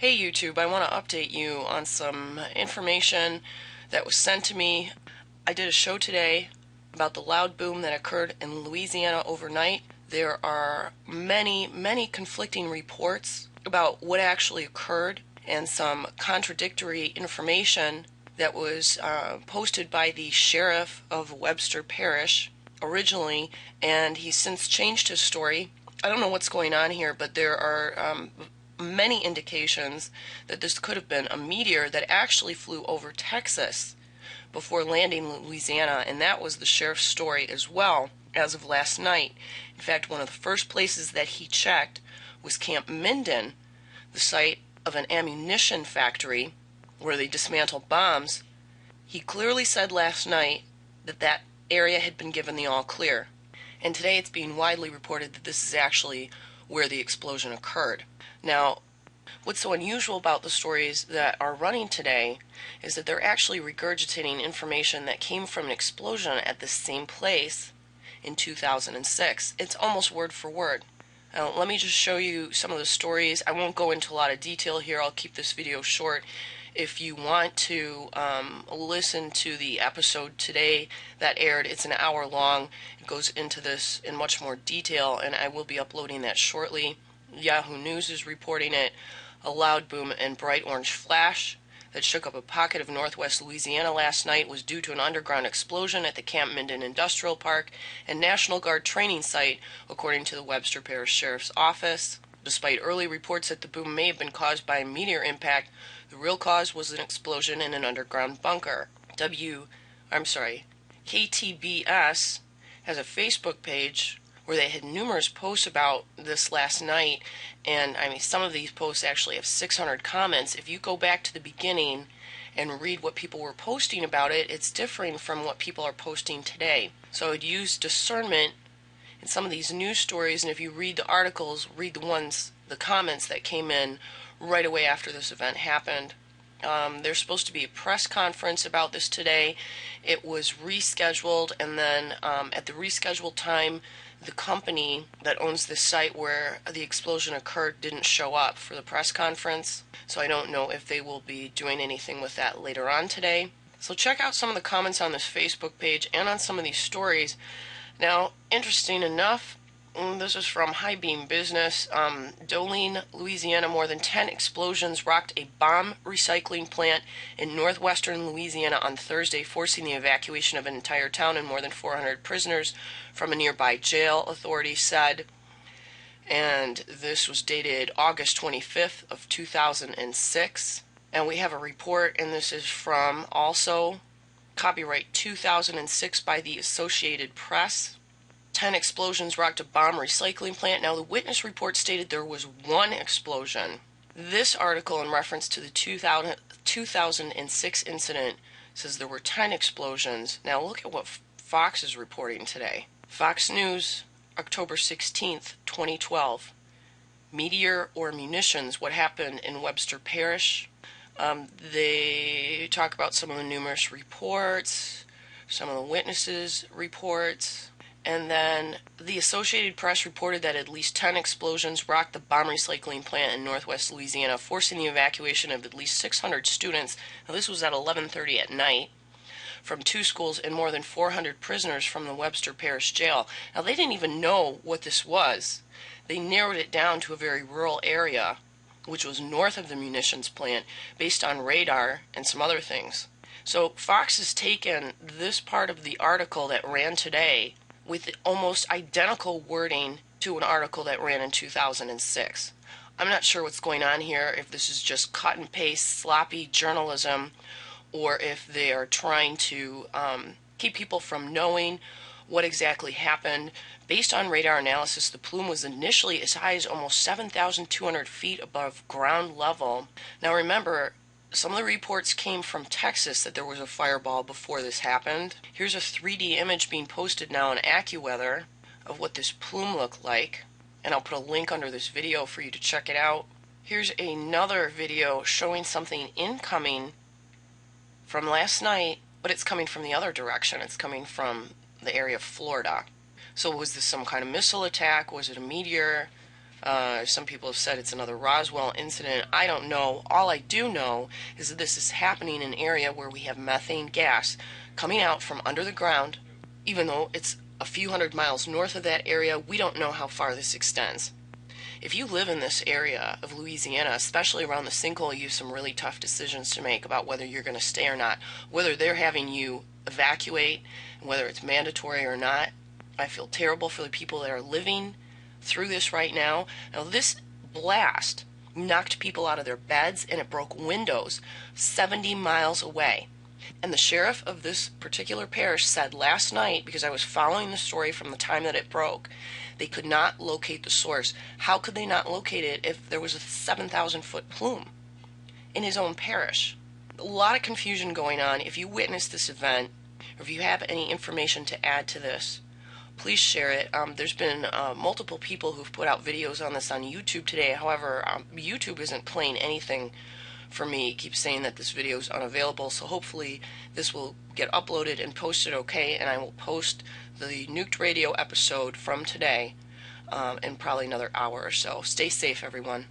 Hey YouTube, I want to update you on some information that was sent to me. I did a show today about the loud boom that occurred in Louisiana overnight. There are many conflicting reports about what actually occurred and some contradictory information that was posted by the sheriff of Webster Parish originally, and he's since changed his story. I don't know what's going on here, but there are many indications that this could have been a meteor that actually flew over Texas before landing Louisiana, and that was the sheriff's story as well as of last night. In fact, one of the first places that he checked was Camp Minden, the site of an ammunition factory where they dismantle bombs. He clearly said last night that that area had been given the all clear, and today it's being widely reported that this is actually where the explosion occurred. Now, what's so unusual about the stories that are running today is that they're actually regurgitating information that came from an explosion at the same place in 2006. It's almost word for word. Now, let me just show you some of the stories. I won't go into a lot of detail here. I'll keep this video short. If you want to listen to the episode today that aired, it's an hour long. It goes into this in much more detail, and I will be uploading that shortly. Yahoo News is reporting it. A loud boom and bright orange flash that shook up a pocket of northwest Louisiana last night was due to an underground explosion at the Camp Minden Industrial Park and National Guard training site, according to the Webster Parish Sheriff's Office. Despite early reports that the boom may have been caused by a meteor impact, the real cause was an explosion in an underground bunker. KTBS has a Facebook page where they had numerous posts about this last night, and some of these posts actually have 600 comments. If you go back to the beginning and read what people were posting about it, it's differing from what people are posting today. So I'd use discernment in some of these news stories, and if you read the articles, read the comments that came in right away after this event happened. There's supposed to be a press conference about this today. It was rescheduled, and then at the rescheduled time, the company that owns this site where the explosion occurred didn't show up for the press conference, so I don't know if they will be doing anything with that later on today. So check out some of the comments on this Facebook page and on some of these stories. Now, interesting enough, this is from High Beam Business. Dolene, Louisiana, more than 10 explosions rocked a bomb recycling plant in northwestern Louisiana on Thursday, forcing the evacuation of an entire town and more than 400 prisoners from a nearby jail, authorities said. And this was dated August 25th of 2006. And we have a report, and this is from also copyright 2006 by the Associated Press. 10 explosions rocked a bomb recycling plant. Now, the witness report stated there was one explosion. This article, in reference to the 2006 incident, says there were 10 explosions. Now, look at what Fox is reporting today. Fox News, October 16th, 2012. Meteor or munitions, what happened in Webster Parish. They talk about some of the numerous reports, some of the witnesses' reports. And then the Associated Press reported that at least 10 explosions rocked the bomb recycling plant in northwest Louisiana, forcing the evacuation of at least 600 students. Now, this was at 11:30 at night, from 2 schools, and more than 400 prisoners from the Webster Parish Jail. Now, they didn't even know what this was. They narrowed it down to a very rural area, which was north of the munitions plant, based on radar and some other things. So Fox has taken this part of the article that ran today with almost identical wording to an article that ran in 2006. I'm not sure what's going on here, if this is just cut and paste, sloppy journalism, or if they are trying to keep people from knowing what exactly happened. Based on radar analysis, the plume was initially as high as almost 7,200 feet above ground level. Now remember, some of the reports came from Texas that there was a fireball before this happened. Here's a 3D image being posted now on AccuWeather of what this plume looked like, and I'll put a link under this video for you to check it out. Here's another video showing something incoming from last night, but it's coming from the other direction. It's coming from the area of Florida. So was this some kind of missile attack? Was it a meteor? Some people have said it's another Roswell incident. I don't know. All I do know is that this is happening in an area where we have methane gas coming out from under the ground. Even though it's a few hundred miles north of that area, we don't know how far this extends. If you live in this area of Louisiana, especially around the sinkhole, you have some really tough decisions to make about whether you're going to stay or not, whether they're having you evacuate, and whether it's mandatory or not. I feel terrible for the people that are living through this right now. Now, this blast knocked people out of their beds and it broke windows 70 miles away. And the sheriff of this particular parish said last night, because I was following the story from the time that it broke, they could not locate the source. How could they not locate it if there was a 7,000-foot plume in his own parish? A lot of confusion going on. If you witnessed this event, or if you have any information to add to this, please share it. There's been multiple people who've put out videos on this on YouTube today. However, YouTube isn't playing anything for me. It keeps saying that this video is unavailable, so hopefully this will get uploaded and posted okay, and I will post the Nuked Radio episode from today in probably another hour or so. Stay safe, everyone.